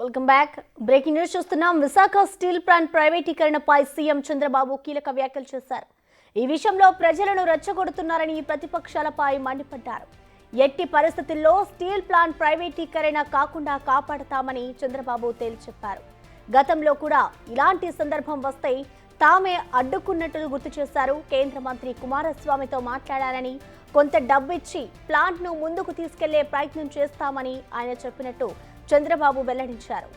Welcome back. Breaking news చూస్తున్నాం. Visakha steel plant ప్రైవేటీకరణపై CM Chandrababu కీలక వ్యాఖ్యలు చేశారు. ఈ విషయంలో ప్రజలను రెచ్చగొడుతున్నారని ప్రతిపక్షాలపై మండిపడ్డారు. ఎట్టి పరిస్థితుల్లో స్టీల్ ప్లాంట్ ప్రైవేటీకరణ కాకుండా కాపాడతామని చంద్రబాబు తేల్చి చెప్పారు. గతంలో కూడా ఇలాంటి సందర్భం వస్తే తామే అడ్డుకున్నట్లు గుర్తు చేశారు. కేంద్ర మంత్రి కుమారస్వామితో మాట్లాడాలని, కొంత డబ్బిచ్చి ప్లాంట్ను ముందుకు తీసుకెళ్లే ప్రయత్నం చేస్తామని ఆయన చెప్పినట్టు చంద్రబాబు వెల్లడించారు.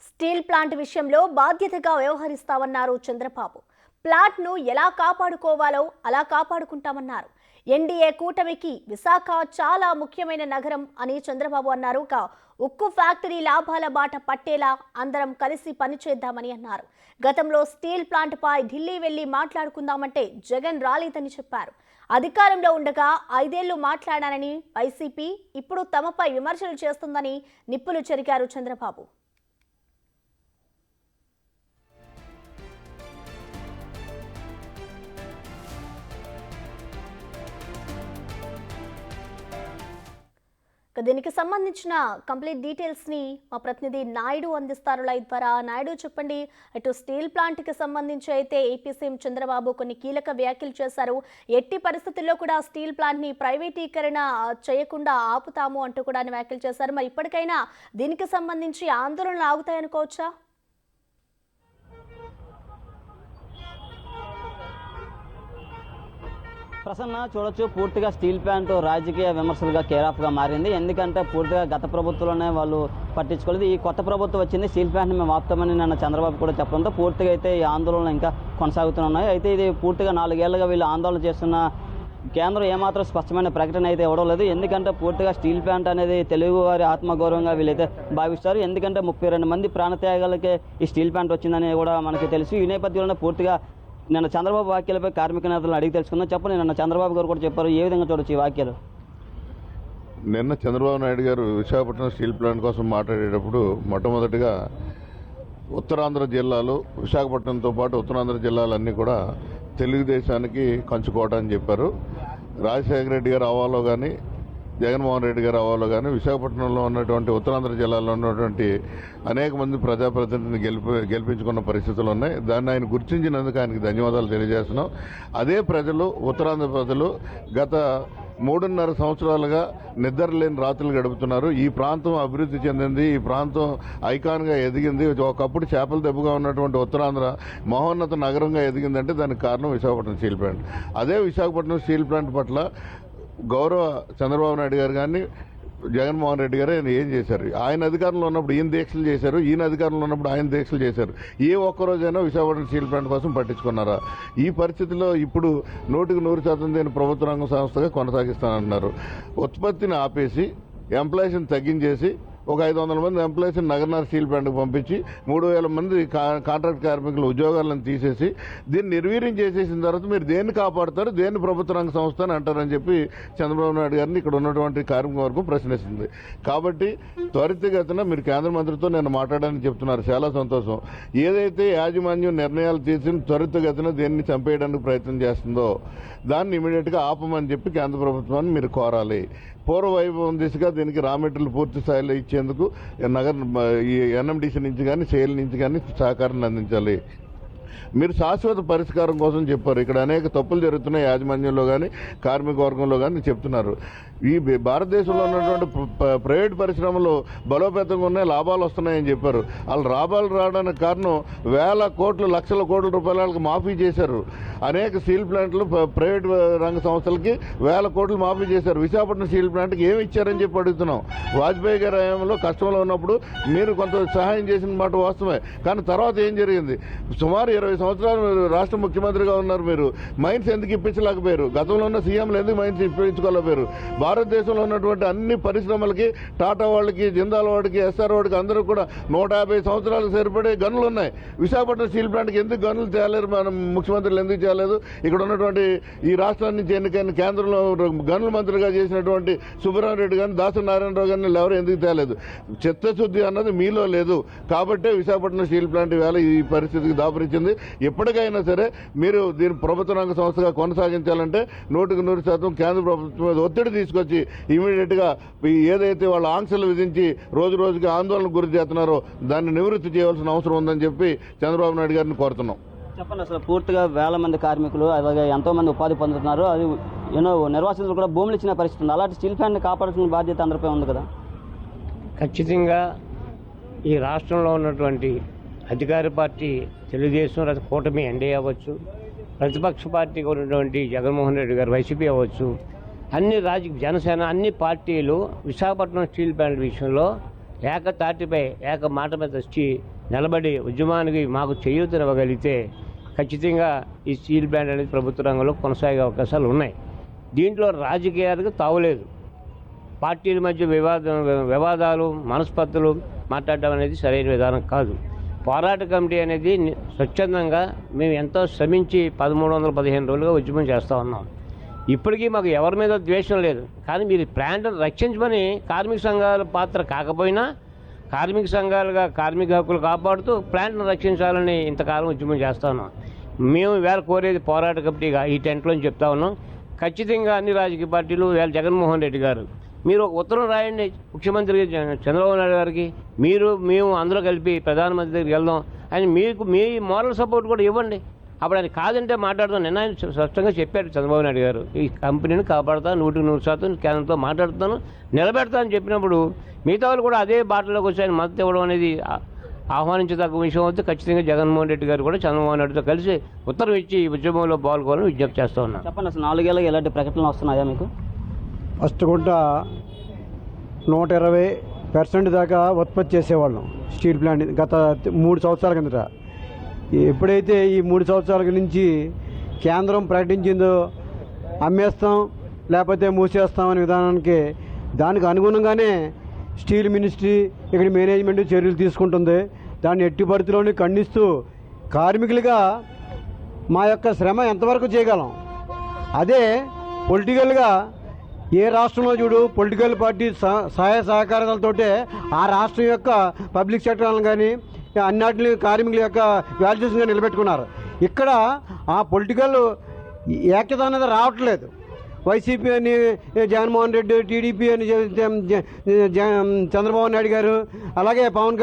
స్టీల్ ప్లాంట్ విషయంలో బాధ్యతగా వ్యవహరిస్తామన్నారు చంద్రబాబు. ప్లాంట్ను ఎలా కాపాడుకోవాలో అలా కాపాడుకుంటామన్నారు. ఎన్డీఏ కూటమికి విశాఖ చాలా ముఖ్యమైన నగరం అని చంద్రబాబు అన్నారు. ఉక్కు ఫ్యాక్టరీ లాభాల బాట పట్టేలా అందరం కలిసి పనిచేద్దామని అన్నారు. గతంలో స్టీల్ ప్లాంట్ పై ఢిల్లీ వెళ్లి మాట్లాడుకుందామంటే జగన్ రాలేదని చెప్పారు. అధికారంలో ఉండగా 5 ఏళ్లు మాట్లాడానని వైసీపీ ఇప్పుడు తమపై విమర్శలు చేస్తుందని నిప్పులు చెరిగారు చంద్రబాబు. దీనికి సంబంధించిన కంప్లీట్ డీటెయిల్స్ ని మా ప్రతినిధి నాయుడు అందిస్తారు లైవ్ ద్వారా. నాయుడు, చెప్పండి. అటు స్టీల్ ప్లాంట్ కి సంబంధించి అయితే ఏపీ సీఎం చంద్రబాబు కొన్ని కీలక వ్యాఖ్యలు చేశారు. ఎట్టి పరిస్థితుల్లో కూడా స్టీల్ ప్లాంట్ ని ప్రైవేటీకరణ చేయకుండా ఆపుతాము అంటూ కూడా వ్యాఖ్యలు చేశారు. మరి ఇప్పటికైనా దీనికి సంబంధించి ఆందోళనలు ఆగుతాయనుకోవచ్చా? ప్రసన్న చూడొచ్చు, పూర్తిగా స్టీల్ ప్లాంట్ రాజకీయ విమర్శలుగా కేరాఫ్గా మారింది. ఎందుకంటే పూర్తిగా గత ప్రభుత్వంలోనే వాళ్ళు పట్టించుకోలేదు. ఈ కొత్త ప్రభుత్వం వచ్చింది, స్టీల్ ప్లాంట్ని మేము ఆపుతామని నిన్న చంద్రబాబు కూడా చెప్పడంతో పూర్తిగా అయితే ఈ ఆందోళనలు ఇంకా కొనసాగుతున్నాయి. అయితే ఇది పూర్తిగా 4 ఏళ్లుగా వీళ్ళు ఆందోళన చేస్తున్న కేంద్రం ఏమాత్రం స్పష్టమైన ప్రకటన అయితే ఇవ్వడం లేదు. ఎందుకంటే పూర్తిగా స్టీల్ ప్లాంట్ అనేది తెలుగు వారి ఆత్మగౌరవంగా వీళ్ళైతే భావిస్తారు. ఎందుకంటే 32 మంది ప్రాణత్యాగాలకే ఈ స్టీల్ ప్లాంట్ వచ్చిందని కూడా మనకి తెలుసు. ఈ నేపథ్యంలో పూర్తిగా నిన్న చంద్రబాబు వ్యాఖ్యలపై కార్మిక నేతలను అడిగి తెలుసుకుందాం. చెప్పండి, నిన్న చంద్రబాబు గారు కూడా చెప్పారు, ఏ విధంగా చూడొచ్చు ఈ వ్యాఖ్యలు? నిన్న చంద్రబాబు నాయుడు గారు విశాఖపట్నం స్టీల్ ప్లాంట్ కోసం మాట్లాడేటప్పుడు మొట్టమొదటిగా ఉత్తరాంధ్ర జిల్లాలు, విశాఖపట్నంతో పాటు ఉత్తరాంధ్ర జిల్లాలన్నీ కూడా తెలుగుదేశానికి కంచుకోట అని చెప్పారు. రాజశేఖర రెడ్డి గారు అవాలో కానీ, జగన్మోహన్ రెడ్డి గారు అవాలో కానీ విశాఖపట్నంలో ఉన్నటువంటి ఉత్తరాంధ్ర జిల్లాలో ఉన్నటువంటి అనేక మంది ప్రజాప్రతినిధిని గెలిపించుకున్న పరిస్థితులు ఉన్నాయి. దాన్ని ఆయన గుర్తించినందుకు ఆయనకి ధన్యవాదాలు తెలియజేస్తున్నాం. అదే ప్రజలు, ఉత్తరాంధ్ర ప్రజలు గత 3.5 సంవత్సరాలుగా నిద్రలేని రాత్రులు గడుపుతున్నారు. ఈ ప్రాంతం అభివృద్ధి చెందింది, ఈ ప్రాంతం ఐకాన్గా ఎదిగింది. ఒకప్పుడు చేపల దెబ్బగా ఉన్నటువంటి ఉత్తరాంధ్ర మహోన్నత నగరంగా ఎదిగిందంటే దానికి కారణం విశాఖపట్నం స్టీల్ ప్లాంట్. అదే విశాఖపట్నం స్టీల్ ప్లాంట్ పట్ల గౌరవ చంద్రబాబు నాయుడు గారు కానీ, జగన్మోహన్ రెడ్డి గారు ఆయన ఏం చేశారు? ఆయన అధికారంలో ఉన్నప్పుడు ఈయన దీక్షలు చేశారు, ఈయన అధికారంలో ఉన్నప్పుడు ఆయన దీక్షలు చేశారు. ఏ ఒక్కరోజైనా విశాఖపట్నం స్టీల్ ప్లాంట్ కోసం పట్టించుకున్నారా? ఈ పరిస్థితిలో ఇప్పుడు 100% దీన్ని ప్రభుత్వ రంగ సంస్థగా కొనసాగిస్తానంటున్నారు. ఉత్పత్తిని ఆపేసి ఎంప్లాయీస్ని తగ్గించేసి ఒక 500 మంది ఎంప్లాయీస్ని నగరనార్ స్టీల్ ప్లాంట్కి పంపించి 3000 మంది కాంట్రాక్ట్ కార్మికుల ఉద్యోగాలను తీసేసి దీన్ని నిర్వీర్యం చేసేసిన తర్వాత మీరు దేన్ని కాపాడతారు, దేన్ని ప్రభుత్వ రంగ సంస్థ అని అంటారని చెప్పి చంద్రబాబు నాయుడు గారిని ఇక్కడ ఉన్నటువంటి కార్మిక వర్గం ప్రశ్నిస్తుంది. కాబట్టి త్వరితగతిన మీరు కేంద్ర మంత్రితో నేను మాట్లాడాలని చెప్తున్నారు, చాలా సంతోషం. ఏదైతే యాజమాన్యం నిర్ణయాలు తీసి త్వరితగతిన దేన్ని చంపేయడానికి ప్రయత్నం చేస్తుందో దాన్ని ఇమీడియట్గా ఆపమని చెప్పి కేంద్ర ప్రభుత్వాన్ని మీరు కోరాలి. పూర్వవైభవం దిశగా దీనికి రా మెటీరియల్ పూర్తి స్థాయిలో ఇచ్చేందుకు ఈ ఎన్ఎండిసి నుంచి కానీ, సేల్ నుంచి కానీ సహకారాన్ని అందించాలి. మీరు శాశ్వత పరిష్కారం కోసం చెప్పారు. ఇక్కడ అనేక తప్పులు జరుగుతున్నాయి యాజమాన్యంలో కానీ, కార్మిక వర్గంలో కానీ చెప్తున్నారు. ఈ భారతదేశంలో ఉన్నటువంటి ప్రైవేట్ పరిశ్రమలు బలోపేతంగా ఉన్నాయి, లాభాలు వస్తున్నాయని చెప్పారు. వాళ్ళు లాభాలు రావడానికి కారణం వేల కోట్లు, లక్షల కోట్ల రూపాయలకు మాఫీ చేశారు. అనేక స్టీల్ ప్లాంట్లు ప్రైవేట్ రంగ సంస్థలకి వేల కోట్లు మాఫీ చేశారు. విశాఖపట్నం స్టీల్ ప్లాంట్కి ఏమి ఇచ్చారని చెప్పి అడుగుతున్నాం. వాజ్పేయి గారి హయాంలో కష్టంలో ఉన్నప్పుడు మీరు కొంత సహాయం చేసిన మాట వాస్తవమే, కానీ తర్వాత ఏం జరిగింది? సుమారు 20 సంవత్సరాలు రాష్ట్ర ముఖ్యమంత్రిగా ఉన్నారు. మీరు మైన్స్ ఎందుకు ఇప్పించలేకపోయారు? గతంలో ఉన్న సీఎంలు ఎందుకు మైన్స్ ఇప్పించుకోలేకపోయారు? భారతదేశంలో ఉన్నటువంటి అన్ని పరిశ్రమలకి, టాటా వాళ్ళకి, జిందాల్ వాడికి, ఎస్ఆర్ వాడికి అందరూ కూడా 150 సంవత్సరాలకు సరిపడే గనులు ఉన్నాయి. విశాఖపట్నం స్టీల్ ప్లాంట్కి ఎందుకు గనులు తేలేరు? మనం ముఖ్యమంత్రులు ఎందుకు చేయలేదు? ఇక్కడ ఉన్నటువంటి ఈ రాష్ట్రాల నుంచి ఎన్నికైన కేంద్రంలో గనుల మంత్రిగా చేసినటువంటి సుబ్రహ్మణ్యరెడ్డి గారిని, దాసు నారాయణరావు గారిని ఎవరు ఎందుకు తేలేదు? చిత్తశుద్ధి అన్నది మీలో లేదు. కాబట్టే విశాఖపట్నం స్టీల్ ప్లాంట్ వేళ ఈ పరిస్థితికి దాపురించింది. ఎప్పటికైనా సరే మీరు దీన్ని ప్రభుత్వ రంగ సంస్థగా కొనసాగించాలంటే 100% కేంద్ర ప్రభుత్వం మీద ఒత్తిడి తీసుకొచ్చి ఇమీడియట్గా ఏదైతే వాళ్ళ ఆంక్షలు విధించి రోజు రోజుకి ఆందోళనకు గురి చేస్తున్నారో దాన్ని నివృత్తి చేయవలసిన అవసరం ఉందని చెప్పి చంద్రబాబు నాయుడు గారిని కోరుతున్నాం. చెప్పండి, అసలు పూర్తిగా వేల మంది కార్మికులు అలాగే ఎంతో మంది ఉపాధి పొందుతున్నారు. అది నిర్వాసితులు కూడా భూములు ఇచ్చిన పరిస్థితి ఉంది. అలాంటి స్టీల్ ప్లాంట్ని కాపాడాల్సిన బాధ్యత అందరిపై ఉంది కదా. ఖచ్చితంగా ఈ రాష్ట్రంలో ఉన్నటువంటి అధికార పార్టీ తెలుగుదేశం, కూటమి ఎన్డీఏ అవ్వచ్చు, ప్రతిపక్ష పార్టీగా ఉన్నటువంటి జగన్మోహన్ రెడ్డి గారు వైసీపీ అవ్వచ్చు, అన్ని జనసేన అన్ని పార్టీలు విశాఖపట్నం స్టీల్ ప్లాంట్ విషయంలో ఏకతాటిపై ఏక మాట మీద వచ్చి నిలబడి ఉద్యమానికి మాకు చేయూతనివ్వగలిగితే ఖచ్చితంగా ఈ స్టీల్ ప్లాంట్ అనేది ప్రభుత్వ రంగంలో కొనసాగే అవకాశాలు ఉన్నాయి. దీంట్లో రాజకీయాలకు తావులేదు. పార్టీల మధ్య వివాదాలు, మనస్పర్ధలు మాట్లాడడం అనేది సరైన విధానం కాదు. పోరాట కమిటీ అనేది స్వచ్ఛందంగా మేము ఎంతో శ్రమించి 1315 రోజులుగా ఉద్యమం చేస్తూ ఉన్నాం. ఇప్పటికీ మాకు ఎవరి మీద ద్వేషం లేదు. కానీ మీరు ప్లాంట్ను రక్షించమని కార్మిక సంఘాల పాత్ర కాకపోయినా కార్మిక సంఘాలుగా కార్మిక హక్కులు కాపాడుతూ ప్లాంట్ను రక్షించాలని ఇంతకాలం ఉద్యమం చేస్తూ ఉన్నాం. మేము వేళ కోరేది పోరాట కమిటీగా ఈ టెంట్లో చెప్తా ఉన్నాం. ఖచ్చితంగా అన్ని రాజకీయ పార్టీలు వేళ జగన్మోహన్ రెడ్డి గారు మీరు ఒక ఉత్తరం రాయండి ముఖ్యమంత్రి చంద్రబాబు నాయుడు గారికి, మేము అందరూ కలిపి ప్రధానమంత్రి దగ్గరికి వెళ్దాం అని మీ మోరల్ సపోర్ట్ కూడా ఇవ్వండి. అప్పుడు ఆయన కాదంటే మాట్లాడతాం. నిన్న ఆయన స్పష్టంగా చెప్పారు చంద్రబాబు నాయుడు గారు, ఈ కంపెనీని కాపాడుతాను, 100% కేంద్రంతో మాట్లాడుతాను, నిలబెడతానని చెప్పినప్పుడు మిగతా వాళ్ళు కూడా అదే బాటలోకి వచ్చి ఆయన మద్దతు ఇవ్వడం అనేది ఆహ్వానించదగ్గ విషయం అవుతుంది. ఖచ్చితంగా జగన్మోహన్ రెడ్డి గారు కూడా చంద్రబాబు నాయుడుతో కలిసి ఉత్తరం ఇచ్చి ఈ ఉద్యమంలో పాల్గొనాలని విజ్ఞప్తి చేస్తూ ఉన్నాను. చెప్పండి, అసలు 4 ఏళ్ళకి ఎలాంటి ప్రకటనలు వస్తున్నాయా మీకు? ఫస్ట్ గుంట 120% దాకా ఉత్పత్తి చేసేవాళ్ళం స్టీల్ ప్లాంట్ గత 3 సంవత్సరాల కిందట. ఎప్పుడైతే ఈ 3 సంవత్సరాల నుంచి కేంద్రం ప్రకటించిందో అమ్మేస్తాం లేకపోతే మూసేస్తాం అనే విధానానికి దానికి అనుగుణంగానే స్టీల్ మినిస్ట్రీ ఇక్కడ మేనేజ్మెంట్ చర్యలు తీసుకుంటుంది. దాన్ని ఎట్టి పరిస్థితుల్లోనే ఖండిస్తూ కార్మికులుగా మా యొక్క శ్రమ ఎంతవరకు చేయగలం, అదే పొలిటికల్గా ఏ రాష్ట్రంలో చూడు పొలిటికల్ పార్టీ సహాయ సహకారాలతోటే ఆ రాష్ట్రం యొక్క పబ్లిక్ సెక్టర్లను కానీ అన్నిటిని కార్మికుల యొక్క వాల్యూస్గా నిలబెట్టుకున్నారు. ఇక్కడ ఆ పొలిటికల్ ఏకత అనేది రావట్లేదు. వైసీపీ అని జగన్మోహన్ రెడ్డి, టీడీపీ అని చంద్రబాబు నాయుడు గారు, అలాగే పవన్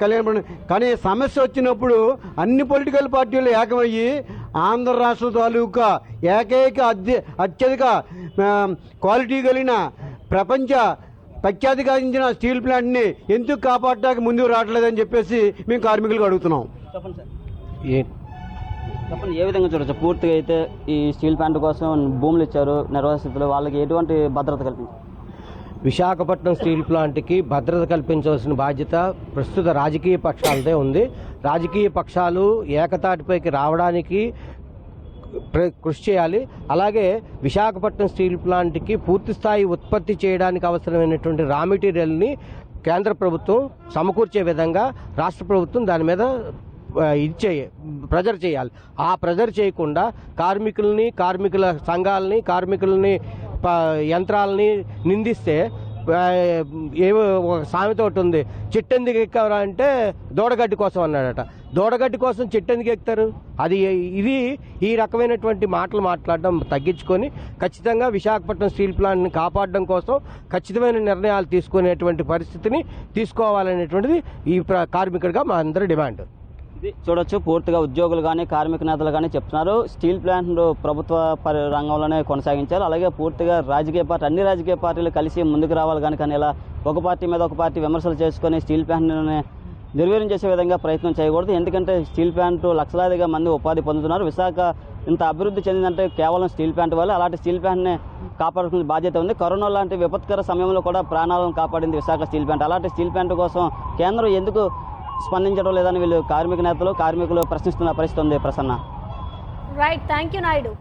కళ్యాణ్. కానీ సమస్య వచ్చినప్పుడు అన్ని పొలిటికల్ పార్టీలు ఏకమయ్యి ఆంధ్ర రాష్ట్ర తాలూకా ఏకైక అత్యధిక క్వాలిటీ కలిగిన ప్రపంచ ప్రఖ్యాతిగాంచిన స్టీల్ ప్లాంట్ని ఎందుకు కాపాడటానికి ముందుకు రావట్లేదని చెప్పేసి మేము కార్మికులకు అడుగుతున్నాం. చెప్పండి సార్, చెప్పండి ఏ విధంగా చూడొచ్చు? పూర్తిగా అయితే ఈ స్టీల్ ప్లాంట్ కోసం భూములు ఇచ్చారు నిర్వాసితులు, వాళ్ళకి ఎటువంటి భద్రత కల్పించారు? విశాఖపట్నం స్టీల్ ప్లాంట్కి భద్రత కల్పించవలసిన బాధ్యత ప్రస్తుత రాజకీయ పక్షాలదే ఉంది. రాజకీయ పక్షాలు ఏకతాటిపైకి రావడానికి కృషి చేయాలి. అలాగే విశాఖపట్నం స్టీల్ ప్లాంట్కి పూర్తిస్థాయి ఉత్పత్తి చేయడానికి అవసరమైనటువంటి రా మెటీరియల్ని కేంద్ర ప్రభుత్వం సమకూర్చే విధంగా రాష్ట్ర ప్రభుత్వం దాని మీద ప్రెజర్ చేయాలి. ఆ ప్రెజర్ చేయకుండా కార్మికుల సంఘాలని, యంత్రాలని నిందిస్తే ఏమో ఒక సామెత ఒకటి ఉంది, చెట్టెందుకు ఎక్కారా అంటే దూడగడ్డి కోసం అన్నాడట. దూడగడ్డి కోసం చెట్టెందుకు ఎక్కుతారు? ఈ రకమైనటువంటి మాటలు మాట్లాడడం తగ్గించుకొని ఖచ్చితంగా విశాఖపట్నం స్టీల్ ప్లాంట్ని కాపాడడం కోసం ఖచ్చితమైన నిర్ణయాలు తీసుకునేటువంటి పరిస్థితిని తీసుకోవాలనేటువంటిది ఈ కార్మికుడిగా మా అందరి డిమాండ్. చూడొచ్చు, పూర్తిగా ఉద్యోగులు కానీ కార్మిక నేతలు కానీ చెప్తున్నారు స్టీల్ ప్లాంట్ ప్రభుత్వ రంగంలోనే కొనసాగించారు. అలాగే పూర్తిగా అన్ని రాజకీయ పార్టీలు కలిసి ముందుకు రావాలి కానీ ఇలా ఒక పార్టీ మీద ఒక పార్టీ విమర్శలు చేసుకొని స్టీల్ ప్లాంట్ని నిర్వీర్యం చేసే విధంగా ప్రయత్నం చేయకూడదు. ఎందుకంటే స్టీల్ ప్లాంట్ లక్షలాదిగా మంది ఉపాధి పొందుతున్నారు. విశాఖ ఇంత అభివృద్ధి చెందిందంటే కేవలం స్టీల్ ప్లాంట్ వల్ల. అలాంటి స్టీల్ ప్లాంట్ని కాపాడుకునే బాధ్యత ఉంది. కరోనా లాంటి విపత్కర సమయంలో కూడా ప్రాణాలను కాపాడింది విశాఖ స్టీల్ ప్లాంట్. అలాంటి స్టీల్ ప్లాంట్ కోసం కేంద్రం ఎందుకు స్పందించడం లేదని వీళ్ళు కార్మికులు ప్రశ్నిస్తున్న పరిస్థితి ఉంది. Prasanna. Right, thank you Naidu.